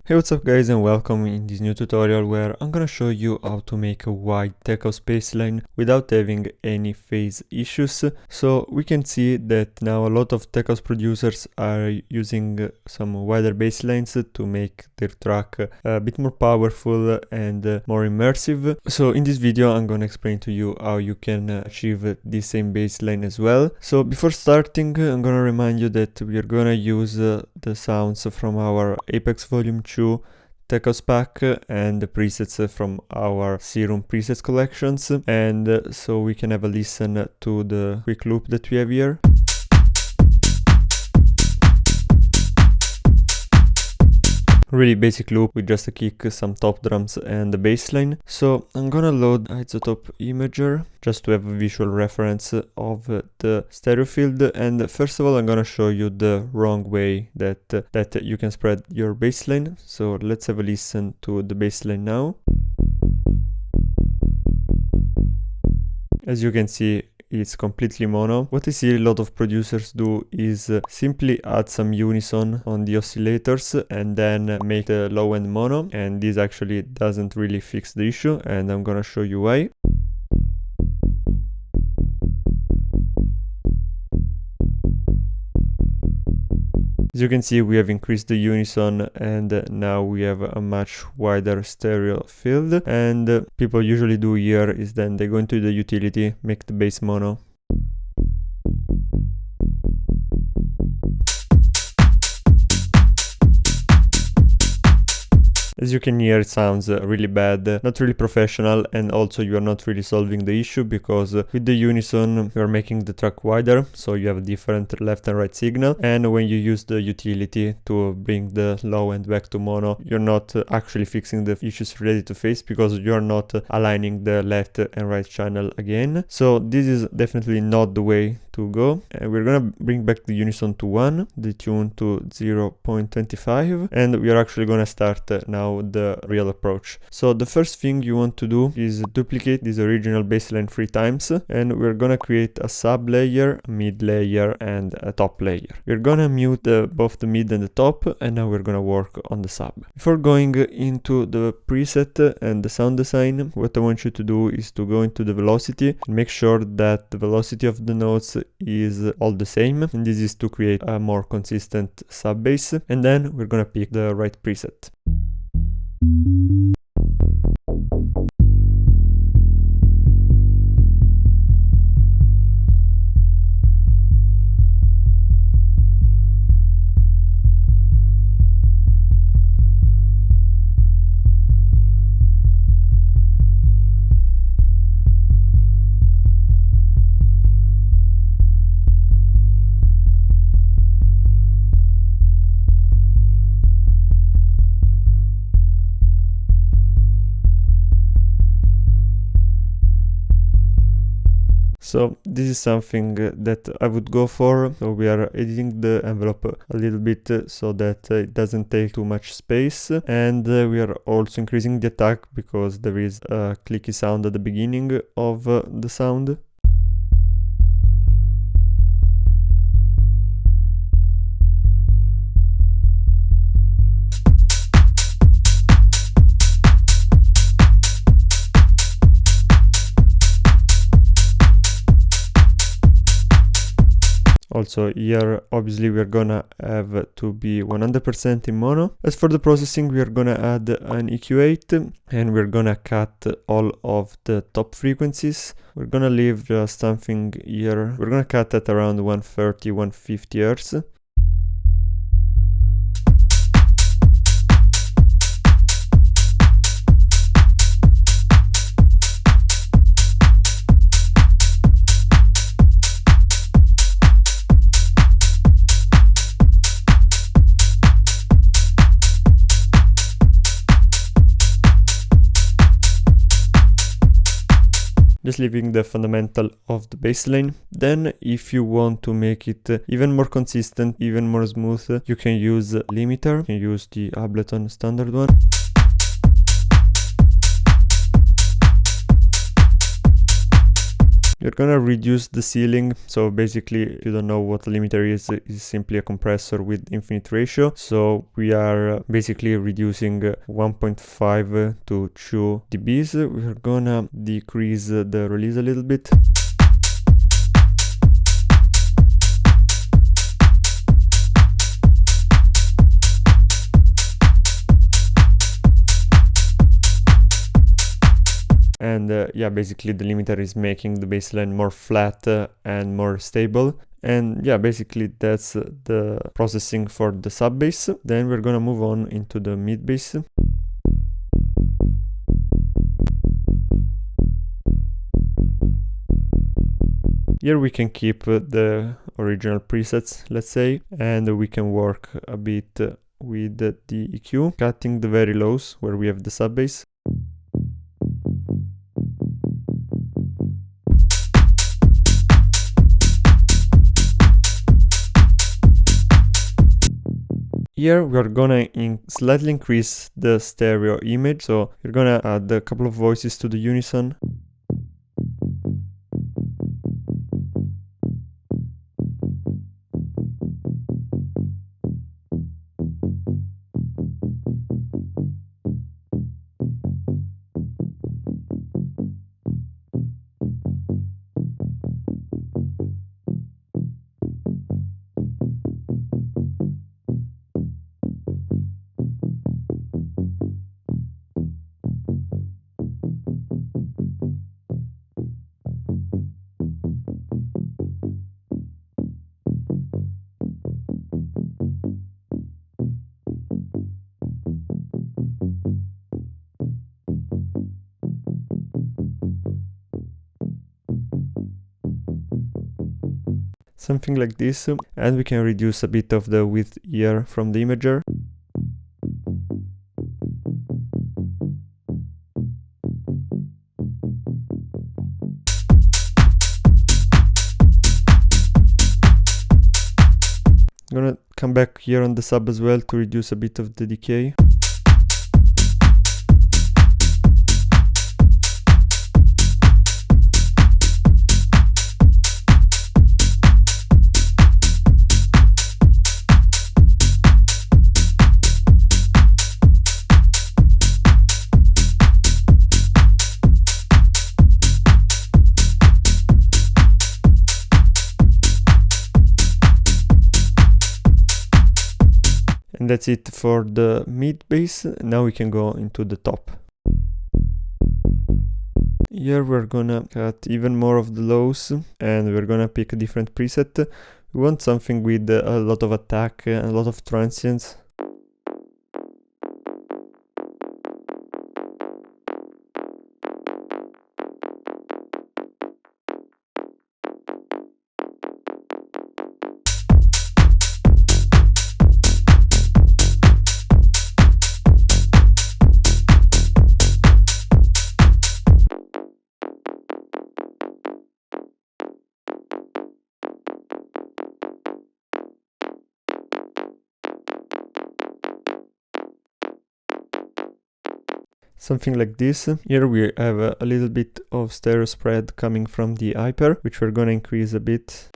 Hey, what's up guys, and welcome in this new tutorial where I'm gonna show you how to make a wide tech house baseline without having any phase issues. So we can see that now a lot of tech house producers are using some wider baselines to make their track a bit more powerful and more immersive. So in this video I'm gonna explain to you how you can achieve the same baseline as well. So before starting, I'm gonna remind you that we are gonna use the sounds from our Apex Volume 2 tech house pack and the presets from our Serum presets collections, and so we can have a listen to the quick loop that we have here. Really basic loop with just a kick, some top drums and the bass line. So I'm gonna load Isotope Imager just to have a visual reference of the stereo field, and first of all I'm gonna show you the wrong way that you can spread your bass line. So let's have a listen to the bass line now. As you can see, it's completely mono. What I see a lot of producers do is simply add some unison on the oscillators and then make the low end mono, and this actually doesn't really fix the issue, and I'm gonna show you why. As you can see, we have increased the unison and now we have a much wider stereo field, and people usually do here is then they go into the utility, make the bass mono. As you can hear, it sounds really bad, not really professional, and also you are not really solving the issue because with the unison you are making the track wider, so you have a different left and right signal, and when you use the utility to bring the low end back to mono, you're not actually fixing the issues related to phase because you're not aligning the left and right channel again. So this is definitely not the way to go. We're gonna bring back the unison to 1, the tune to 0.25, and we are actually gonna start now the real approach. So the first thing you want to do is duplicate this original baseline 3 times, and we're gonna create a sub layer, a mid layer and a top layer. We're gonna mute both the mid and the top, and now we're gonna work on the sub. Before going into the preset and the sound design, what I want you to do is to go into the velocity and make sure that the velocity of the notes is all the same, and this is to create a more consistent sub bass, and then we're gonna pick the right preset. So this is something that I would go for. So we are editing the envelope a little bit so that it doesn't take too much space, and we are also increasing the attack because there is a clicky sound at the beginning of the sound. Also here obviously we are gonna have to be 100% in mono. As for the processing, we are gonna add an EQ8 and we're gonna cut all of the top frequencies. We're gonna leave just something here. We're gonna cut at around 130-150 Hz. Just leaving the fundamental of the bassline. Then if you want to make it even more consistent, even more smooth, you can use limiter. You can use the Ableton standard one. We're gonna reduce the ceiling. So basically, if you don't know what a limiter is simply a compressor with infinite ratio. So we are basically reducing 1.5 to 2 dBs. We're gonna decrease the release a little bit. And yeah, basically the limiter is making the bassline more flat and more stable. And yeah, basically that's the processing for the sub bass. Then we're gonna move on into the mid bass. Here we can keep the original presets, let's say, and we can work a bit with the EQ, cutting the very lows where we have the sub bass. Here we are gonna slightly increase the stereo image, so we're gonna add a couple of voices to the unison. Something like this, and we can reduce a bit of the width here from the imager. I'm gonna come back here on the sub as well to reduce a bit of the decay. And that's it for the mid bass. Now we can go into the top. Here we're gonna cut even more of the lows and we're gonna pick a different preset. We want something with a lot of attack and a lot of transients. Something like this. Here we have a little bit of stereo spread coming from the hyper, which we're gonna increase a bit.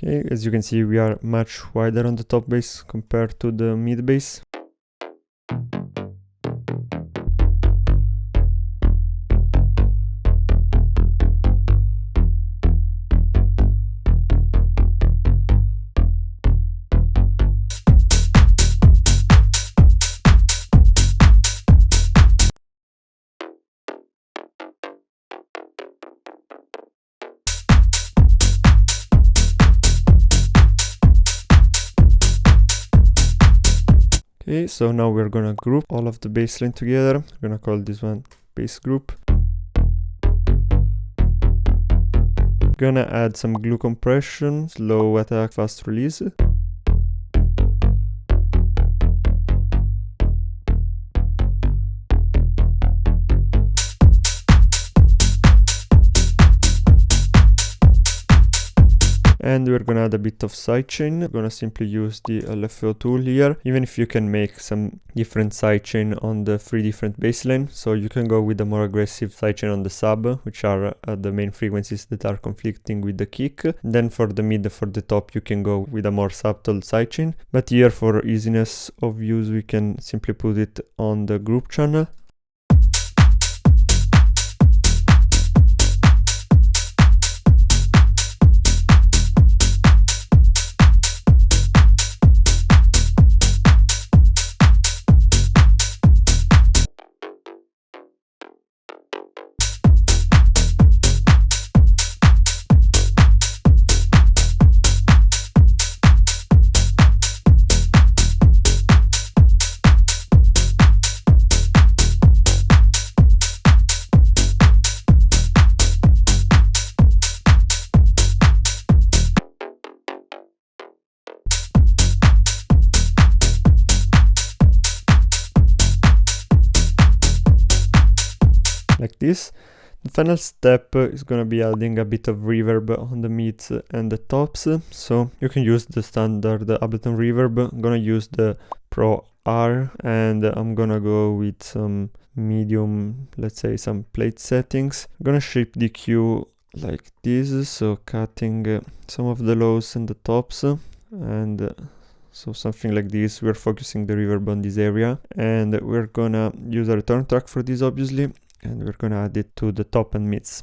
Okay, as you can see, we are much wider on the top bass compared to the mid bass. Okay, so now we're gonna group all of the bassline together. We're gonna call this one bass group. gonna add some glue compression, slow attack, fast release. And we're gonna add a bit of sidechain. We're gonna simply use the LFO tool here, even if you can make some different sidechain on the 3 different baseline. So you can go with a more aggressive sidechain on the sub, which are the main frequencies that are conflicting with the kick. Then for the mid, for the top, you can go with a more subtle sidechain. But here, for easiness of use, we can simply put it on the group channel. Like this. The final step is gonna be adding a bit of reverb on the mids and the tops. So you can use the standard Ableton reverb. I'm gonna use the Pro R, and I'm gonna go with some medium, let's say some plate settings. I'm gonna shape the EQ like this, so cutting some of the lows and the tops, and so something like this. We're focusing the reverb on this area, and we're gonna use a return track for this, obviously. And we're gonna add it to the top and mids.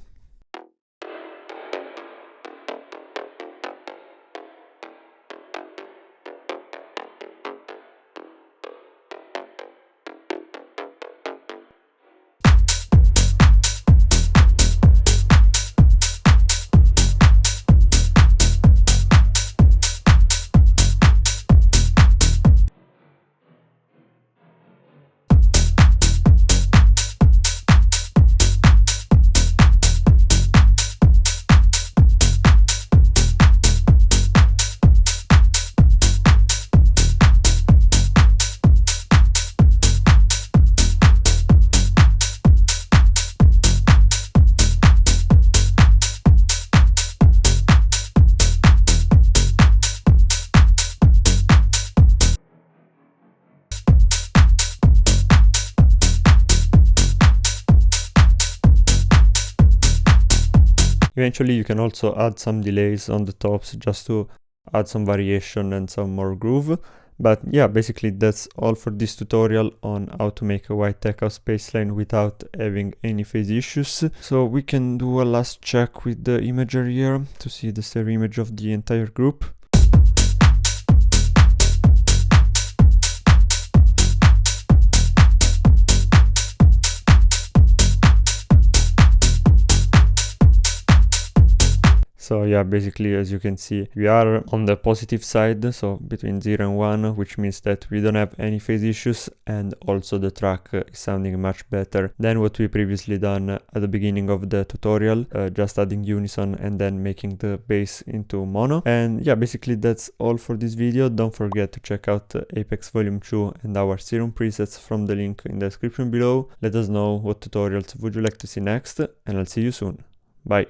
Eventually you can also add some delays on the tops just to add some variation and some more groove. But yeah, basically that's all for this tutorial on how to make a white tech house bassline without having any phase issues. So we can do a last check with the imager here to see the stereo image of the entire group. So yeah, basically, as you can see, we are on the positive side, so between 0 and 1, which means that we don't have any phase issues, and also the track is sounding much better than what we previously done at the beginning of the tutorial, just adding unison and then making the bass into mono. And yeah, basically that's all for this video. Don't forget to check out Apex Volume 2 and our Serum presets from the link in the description below. Let us know what tutorials would you like to see next, and I'll see you soon. Bye!